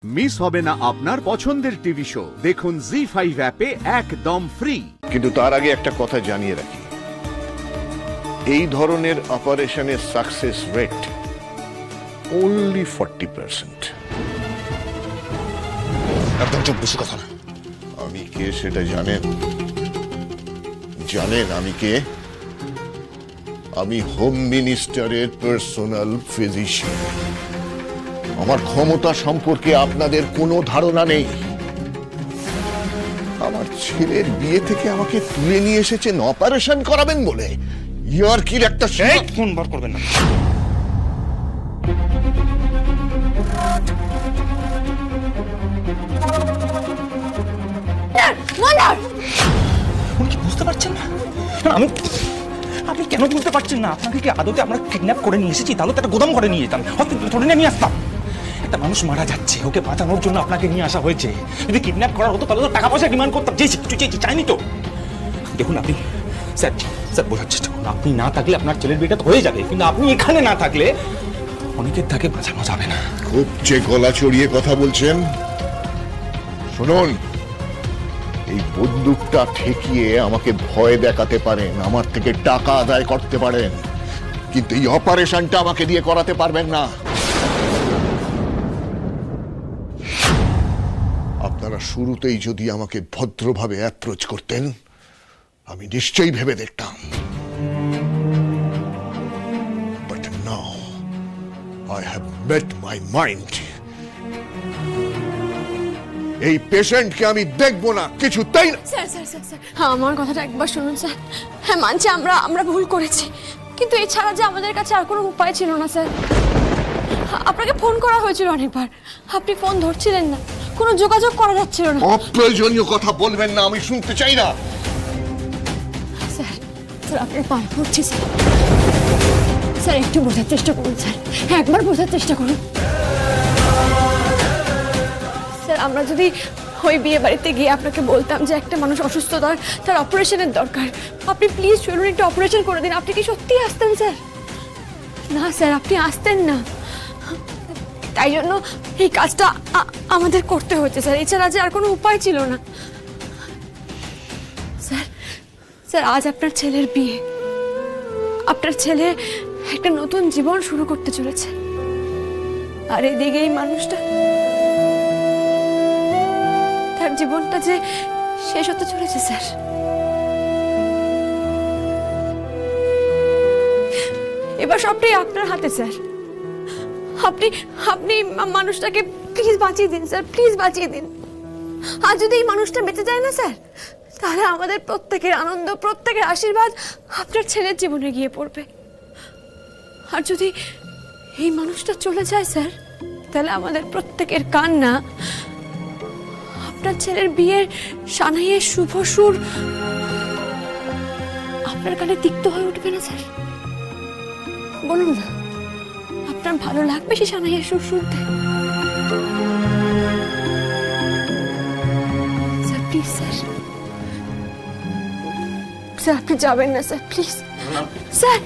Miss হবে না আপনার পছন্দের টিভি শো। দেখুন জি5 অ্যাপে একদম ফ্রি। কিন্তু তার আগে একটা কথা জানিয়ে রাখি, এই ধরনের অপারেশনের সাকসেস রেট only 40%। একদম চুপ, বেশি কথা না। আমি কে সেটা জানেন? জানেন আমি কে? আমি হোম মিনিস্টারের পার্সোনাল ফিজিশিয়ান। আমার ক্ষমতা সম্পর্কে আপনাদের কোনো ধারণা নেই। আমার ছেলের বিয়ে থেকে আমাকে তুলে নিয়ে এসেছেন অপারেশন করাবেন বলে। ইয়ার কি একটা ফোন বার করবেন না। উনি কি বুঝতে পারছেন না? আপনি কেন বুঝতে পারছেন না? আপনাকে কি আদতে আমরা কিডন্যাপ করে নিয়ে এসেছি? তাহলে তো একটা গোদাম করে নিয়ে যেতাম, হসপিটালে ধরে নিয়ে আসতাম। একটা মানুষ মারা যাচ্ছে, ওকে বাঁচানোর জন্য আপনাকে নিয়ে আসা হয়েছে। যদি কিডন্যাপ করার হতো তাহলে তো টাকা পয়সা ডিমান্ড করতাম। চাইনি তো। দেখুন আপনি স্যার বোঝার চেষ্টা করুন। আপনি না থাকলে আপনার ছেলের বিয়েটা হয়ে যাবে, কিন্তু আপনি এখানে না থাকলে অনেকের তাকে বাঁচানো যাবে না। খুব যে গলা চড়িয়ে কথা বলছেন। শুনুন, এই বন্দুকটা ঠেকিয়ে আমাকে ভয় দেখাতে পারেন, আমার থেকে টাকা আদায় করতে পারেন, কিন্তু এই অপারেশনটা আমাকে দিয়ে করাতে পারবেন না। আপনারা শুরুতেই যদি আমাকে ভদ্রভাবে অ্যাপ্রোচ করতেন, আমি নিশ্চয়ই ভেবে দেখতাম। But now I have made my mind. এই পেশেন্টকে আমি দেখবো না, কিছুতেই না। স্যার স্যার স্যার স্যার আমার কথাটা একবার শুনুন স্যার। হ্যাঁ মানছি আমরা ভুল করেছি, কিন্তু এছাড়া যে আমাদের কাছে আর কোনো উপায় ছিল না স্যার। আপনাকে ফোন করা হয়েছিল অনেকবার, আপনি ফোন ধরছিলেন না, কোনো যোগাযোগ করা যাচ্ছিল না। অপ্রয়োজনীয় কথা বলবেন না, আমি শুনতে চাই না। স্যার স্যার আপনার পায়ে পড়ছি স্যার। স্যার একটু বোঝার চেষ্টা করুন স্যার, একবার বোঝার চেষ্টা করুন স্যার। আমরা যদি ওই বিয়ে বাড়িতে গিয়ে আপনাকে বলতাম যে একটা মানুষ অসুস্থ, তার অপারেশনের দরকার, আপনি প্লিজ চলুন একটু অপারেশন করে দিন, আপনি কি সত্যিই আসতেন স্যার? না স্যার, আপনি আসতেন না। তাই জন্য এই কাজটা আমাদের করতে হচ্ছে স্যার, এছাড়া যে আর কোনো উপায় ছিল না স্যার। স্যার আজ আপনার ছেলের বিয়ে, আপনার ছেলে একটা নতুন জীবন শুরু করতে চলেছে, আর এদিকে এই মানুষটা তার জীবনটা যে শেষ হতে চলেছে স্যার। এবার সবটাই আপনার হাতে স্যার। আপনি মানুষটাকে প্লিজ বাঁচিয়ে দিন স্যার, প্লিজ বাঁচিয়ে দিন। আর যদি এই মানুষটা বেঁচে যায় না স্যার, তাহলে আমাদের প্রত্যেকের আনন্দ, প্রত্যেকের আশীর্বাদ আপনার ছেলের জীবনে গিয়ে পড়বে। আর যদি এই মানুষটা চলে যায় স্যার, তাহলে আমাদের প্রত্যেকের কান্না, আপনার ছেলের বিয়ের সানাইয়ের শুভ সুর আপনার কানে তিক্ত হয়ে উঠবে না স্যার? বলুন না, আপনার ভালো লাগবে সেই সানাইয়ের সুর শুনতে? স্যার প্লিজ স্যার, স্যার আপনি যাবেন না স্যার, প্লিজ স্যার।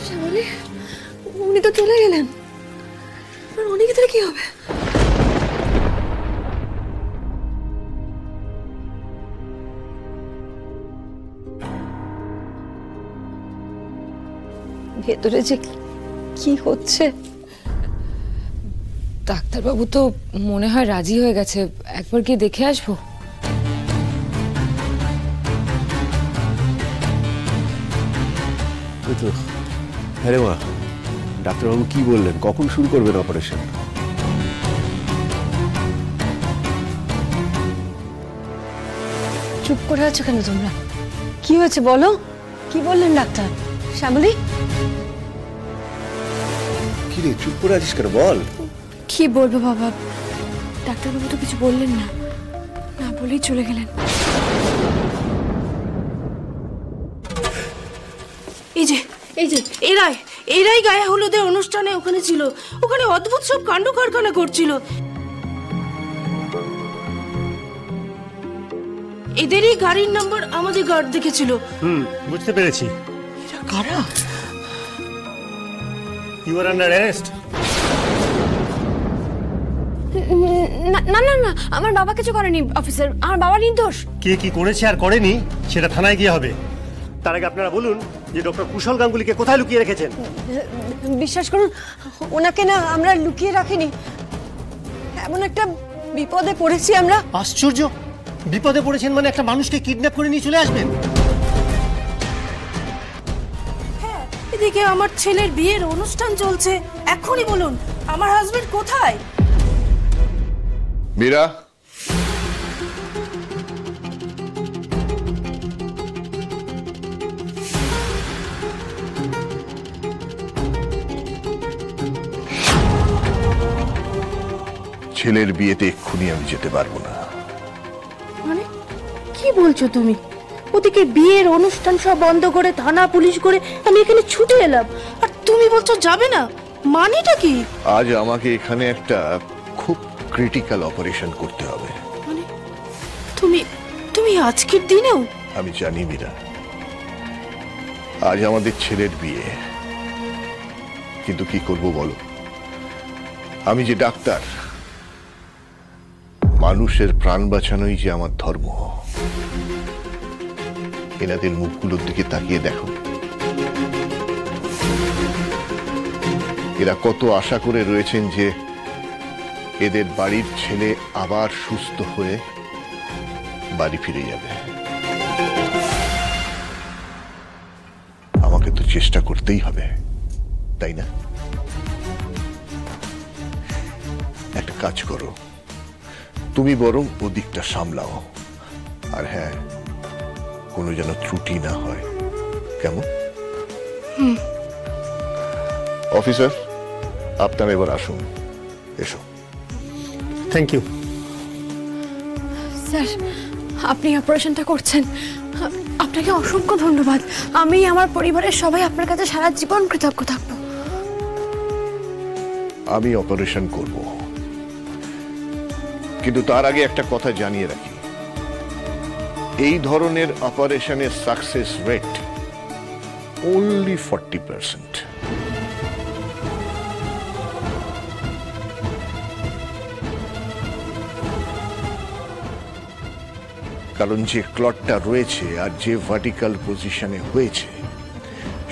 শ্যামলী, উনি তো চলে গেলেন, অনেকে তাহলে কি হবে? ভেতরে যে কি হচ্ছে, ডাক্তারবাবু তো মনে হয় রাজি হয়ে গেছে, একবার গিয়ে দেখে আসবো। হ্যাঁ রে মা, ডাক্তারবাবু কি বললেন, কখন শুরু করবেন অপারেশন? চুপ করে আছো কেন তোমরা? কি হয়েছে বলো, কি বললেন ডাক্তার? শ্যামলী, কি রে চুপ করে আছিস কেন, বল। কি বলবো বাবা, ডাক্তারবাবু তো কিছু বললেন না, না বলেই চলে গেলেন। এই যে এরাই গায়ে হলুদের অনুষ্ঠানে ওখানে ছিল, ওখানে অদ্ভুত সব কাণ্ড কারখানা করছিল। এদেরই গাড়ির নাম্বার আমাদের গার্ড দেখেছিল। বুঝতে পেরেছি। এরা কারা? You are under arrest. না না না না, আমার বাবা কিছু করেনি অফিসার, আমার বাবা নির্দোষ। কে কি করেছে আর করেনি সেটা থানায় গিয়ে হবে। তার আগে আপনারা বলুন যে ডক্টর কুশল গাঙ্গুলিকে কোথায় লুকিয়ে রেখেছেন? বিশ্বাস করুন, ওনাকে না আমরা লুকিয়ে রাখিনি, এমন একটা বিপদে পড়েছি আমরা। আশ্চর্য, বিপদে পড়েছেন মানে একটা মানুষকে কিডন্যাপ করে নিয়ে চলে আসবেন? হ্যাঁ, এদিকে আমার ছেলের বিয়ের অনুষ্ঠান চলছে, এখনই বলুন আমার হাজবেন্ড কোথায়? মীরা, ছেলের বিয়েতে এক্ষুনি আমি যেতে পারবো না। মানে কি বলছো তুমি? ওদিকে বিয়ের অনুষ্ঠান সব বন্ধ করে থানা পুলিশ করে আমি এখানে ছুটে এলাম, আর তুমি বলছো যাবে না? মানেটা কি? আজ আমাকে এখানে একটা খুব ক্রিটিক্যাল অপারেশন করতে হবে। মানে তুমি তুমি আজকের দিনেও? আমি জানি মীরা, আজ আমাদের ছেলের বিয়ে, কিন্তু কি করব বলো? আমি যে ডাক্তার, মানুষের প্রাণ বাঁচানোই যে আমার ধর্ম। এনাদের মুখগুলোর দিকে তাকিয়ে দেখো, এরা কত আশা করে রয়েছেন যে এদের বাড়ির ছেলে আবার সুস্থ হয়ে বাড়ি ফিরে যাবে। আমাকে তো চেষ্টা করতেই হবে, তাই না? একটা কাজ করো, তুমি বরং ওদিকটা সামলাও, আর হ্যাঁ, কোনো যেন ত্রুটি না হয়, কেমন? অফিসার, আপনারা এবার আসুন, এসো। থ্যাংক ইউ স্যার, আপনি অপারেশনটা করছেন, আপনাকে অসংখ্য ধন্যবাদ। আমি আমার পরিবারের সবাই আপনার কাছে সারা জীবন কৃতজ্ঞ থাকবো। আমি অপারেশন করব, কিন্তু তার আগে একটা কথা জানিয়ে রাখি, এই ধরনের অপারেশনের সাকসেস রেট only 40%। কারণ যে ক্লটটা রয়েছে আর যে ভার্টিক্যাল পজিশনে হয়েছে,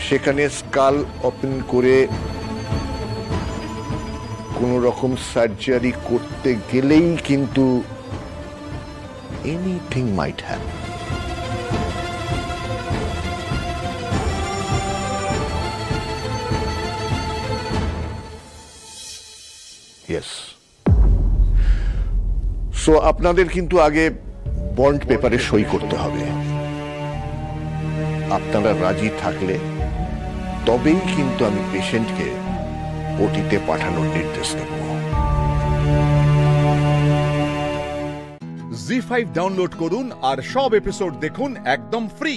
সেখানে স্কাল ওপেন করে কোন রকম সার্জারি করতে গেলেই কিন্তু anything might happen. Yes, so আপনাদের কিন্তু আগে বন্ড পেপারে সই করতে হবে। আপনারা রাজি থাকলে তবেই কিন্তু আমি পেশেন্টকে ওটিতে পাঠানোর নির্দেশ দেব। জি5 ডাউনলোড করুন আর সব এপিসোড দেখুন একদম ফ্রি।